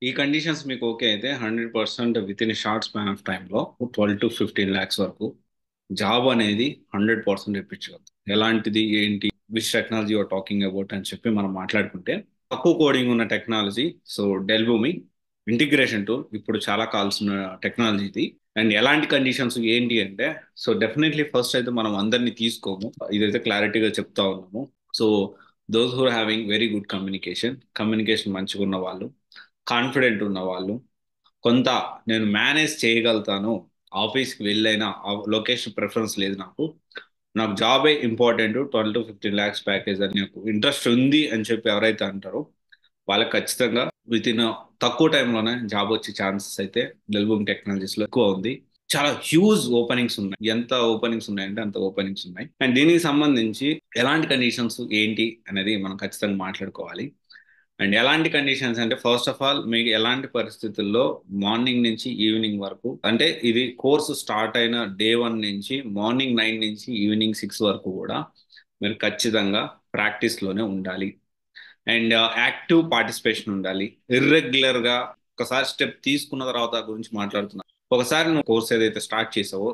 ఈ కండిషన్స్ మీకు ఓకే అయితే 100% with in short span of టైంలో 12 to 15 lakhs వరకు జాబ్ అనేది 100% ఇప్పించగలదు. ఎలాంటిది ఏంటి, which technology you are talking about అని చెప్పి మనం మాట్లాడుకుంటే, తక్కువ కోడింగ్ ఉన్న technology, so Dell Boomi integration tool ఇప్పుడు చాలా కావాల్సిన టెక్నాలజీ ఇది. అండ్ ఎలాంటి కండిషన్స్ ఏంటి అంటే, సో డెఫినెట్లీ ఫస్ట్ అయితే మనం అందరినీ తీసుకోము, ఇదైతే క్లారిటీగా చెప్తా ఉన్నాము. So those who having very good communication మంచిగా ఉన్న వాళ్ళు, కాన్ఫిడెంట్ ఉన్న వాళ్ళు, కొంత నేను మేనేజ్ చేయగలుగుతాను, ఆఫీస్కి వెళ్ళైనా లొకేషన్ ప్రిఫరెన్స్ లేదు నాకు, నాకు జాబే ఇంపార్టెంట్, 12 to 15 lakhs ప్యాకేజ్ అని నాకు ఇంట్రెస్ట్ ఉంది అని చెప్పి ఎవరైతే అంటారో వాళ్ళకి ఖచ్చితంగా విత్ ఇన్ తక్కువ టైంలోనే జాబ్ వచ్చే ఛాన్సెస్ అయితే డెల్బూమ్ టెక్నాలజీస్ లో ఎక్కువ ఉంది. చాలా హ్యూజ్ ఓపెనింగ్స్ ఉన్నాయి. ఎంత ఓపెనింగ్స్ ఉన్నాయంటే అంత ఓపెనింగ్స్ ఉన్నాయి. అండ్ దీనికి సంబంధించి ఎలాంటి కండిషన్స్ ఏంటి అనేది మనం ఖచ్చితంగా మాట్లాడుకోవాలి. అండ్ ఎలాంటి కండిషన్స్ అంటే, ఫస్ట్ ఆఫ్ ఆల్ మీకు ఎలాంటి పరిస్థితుల్లో మార్నింగ్ నుంచి ఈవినింగ్ వరకు, అంటే ఇది కోర్సు స్టార్ట్ అయిన డే 1 నుంచి మార్నింగ్ 9 నుంచి ఈవినింగ్ 6 వరకు కూడా మీరు ఖచ్చితంగా ప్రాక్టీస్లోనే ఉండాలి. అండ్ యాక్టివ్ పార్టిసిపేషన్ ఉండాలి. ఇర్రెగ్యులర్ గా ఒకసారి స్టెప్ తీసుకున్న తర్వాత గురించి మాట్లాడుతున్నా, ఒకసారి నువ్వు కోర్స్ ఏదైతే స్టార్ట్ చేసావో,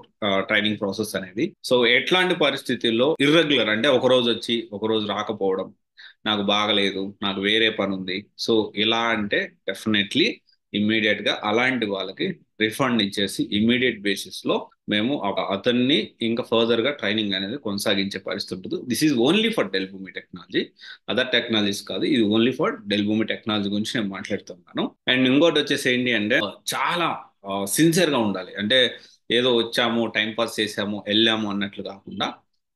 ట్రైనింగ్ ప్రాసెస్ అనేది, సో ఎట్లాంటి పరిస్థితుల్లో ఇర్రెగ్యులర్ అంటే ఒక రోజు వచ్చి ఒక రోజు రాకపోవడం, నాకు బాగలేదు, నాకు వేరే పని ఉంది, సో ఇలా అంటే డెఫినెట్లీ ఇమ్మీడియట్ గా అలాంటి వాళ్ళకి రిఫండ్ ఇచ్చేసి ఇమ్మీడియట్ బేసిస్ లో మేము అతన్ని ఇంకా ఫర్దర్ గా ట్రైనింగ్ అనేది కొనసాగించే పరిస్థితి ఉంటుంది. This is only for Dell Boomi technology, other technologies కాదు, ఇది only for Dell Boomi technology గురించి నేను మాట్లాడుతున్నాను. అండ్ ఇంకోటి వచ్చేసి ఏంటి అంటే, చాలా సిన్సియర్ గా ఉండాలి. అంటే ఏదో వచ్చాము టైం పాస్ చేసాము వెళ్ళాము అన్నట్లు కాకుండా,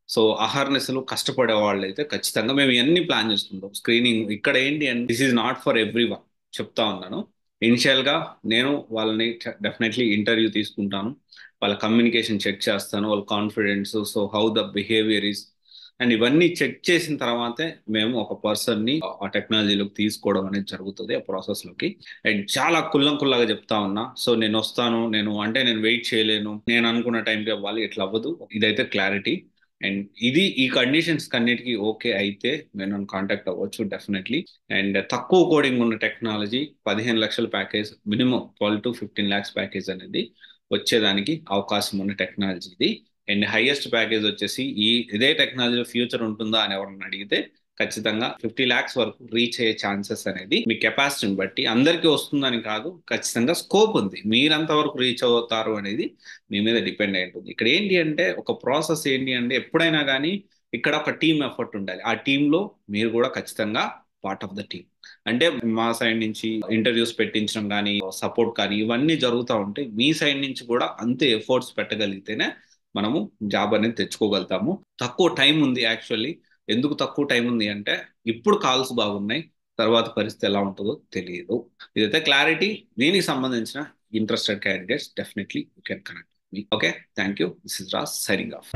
సో అహర్నిశలు కష్టపడే వాళ్ళు అయితే ఖచ్చితంగా మేము ఇవన్నీ ప్లాన్ చేసుకుంటాం. స్క్రీనింగ్ ఇక్కడ ఏంటి అంటే, this is not for every one, చెప్తా ఉన్నాను. ఇనిషియల్ గా నేను వాళ్ళని డెఫినెట్లీ ఇంటర్వ్యూ తీసుకుంటాను, వాళ్ళ కమ్యూనికేషన్ చెక్ చేస్తాను, వాళ్ళ confidence, so how the behaviour is, and ఇవన్నీ చెక్ చేసిన తర్వాతే మేము ఒక పర్సన్ ని ఆ టెక్నాలజీలోకి తీసుకోవడం అనేది జరుగుతుంది, ఆ ప్రాసెస్ లోకి. అండ్ చాలా కుల్లంకుల్లాగా చెప్తా ఉన్నా, సో నేను వస్తాను, నేను అంటే నేను వెయిట్ చేయలేను, నేను అనుకున్న టైంకి అవ్వాలి, ఇట్లా అవ్వదు, ఇదైతే క్లారిటీ. అండ్ ఇది ఈ కండిషన్స్ కన్నిటికీ ఓకే అయితే మీరు నన్ను కాంటాక్ట్ అవ్వచ్చు డెఫినెట్లీ. అండ్ తక్కువ కోడింగ్ ఉన్న టెక్నాలజీ 15 లక్షల package, minimum 12 to 15 lakhs package అనేది వచ్చేదానికి అవకాశం ఉన్న టెక్నాలజీ ఇది. అండ్ హైయెస్ట్ ప్యాకేజ్ వచ్చేసి ఇదే టెక్నాలజీలో ఫ్యూచర్ ఉంటుందా అని ఎవరన్నా అడిగితే, ఖచ్చితంగా 50 lakhs వరకు రీచ్ అయ్యే ఛాన్సెస్ అనేది మీ కెపాసిటీని బట్టి, అందరికీ వస్తుందని కాదు, ఖచ్చితంగా స్కోప్ ఉంది. మీరంత వరకు రీచ్ అవుతారు అనేది మీ మీద డిపెండ్ అయి ఉంటుంది. ఇక్కడ ఏంటి అంటే, ఒక ప్రాసెస్ ఏంటి అంటే, ఎప్పుడైనా కానీ ఇక్కడ ఒక టీమ్ ఎఫర్ట్ ఉండాలి. ఆ టీంలో మీరు కూడా ఖచ్చితంగా పార్ట్ ఆఫ్ ద టీమ్. అంటే మా సైడ్ నుంచి ఇంటర్వ్యూస్ పెట్టించడం కానీ, సపోర్ట్ కానీ, ఇవన్నీ జరుగుతూ ఉంటాయి. మీ సైడ్ నుంచి కూడా అంతే ఎఫర్ట్స్ పెట్టగలిగితేనే మనము జాబ్ అనేది తెచ్చుకోగలుగుతాము. తక్కువ టైం ఉంది యాక్చువల్లీ. ఎందుకు తక్కువ టైం ఉంది అంటే, ఇప్పుడు కాల్స్ బాగున్నాయి, తర్వాత పరిస్థితి ఎలా ఉంటుందో తెలియదు. ఇదైతే క్లారిటీ. దీనికి సంబంధించిన interested candidates definitely you can connect me. Okay, thank you. This is Raj signing off.